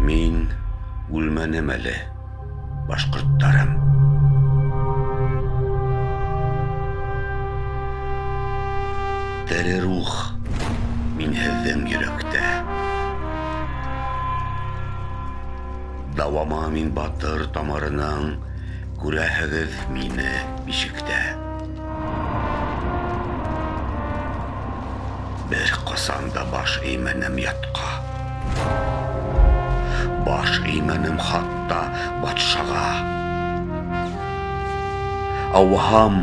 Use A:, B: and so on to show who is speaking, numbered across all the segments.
A: Мин үлмәнем әле, башҡорттарым. Тере рух мин һеҙҙең йөрәктә. Дауама мин батыр тамырының, күрәһегеҙ мине бишектә. Бер ҡасан да баш эймәнем ятҡа. Баш эймәнем хатта батшаға. Ауһам,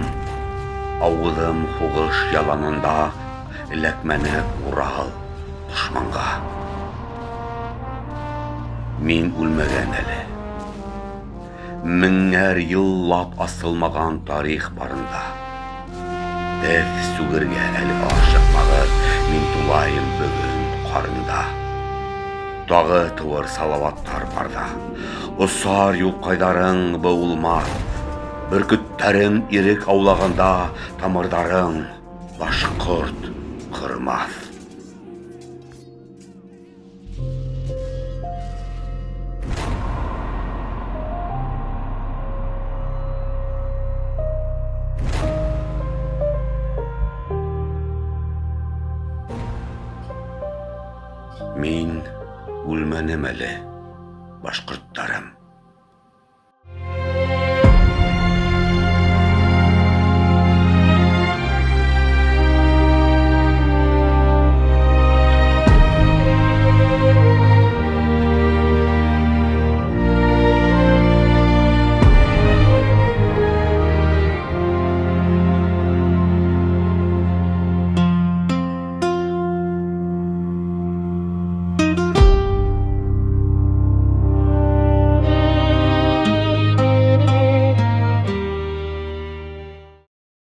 A: ауыҙым һуғыш яланында, эләкмәне Урал дошманға. Мин үлмәгән әле. Меңәр йыллап асылмаған тарих барында. Теҙ сүгергә әле ашыҡмағыҙ, мин тулайым бөгөн ҡарында. Тағы тыуыр салауаттар барҙа. Осар юлҡайҙарың быуылмаҫ. Бөркөттәрең ирек аулағанда, тамырҙарың башҡорт ҡырмаҫ. Мин үлмәнем әле, башҡорттарым.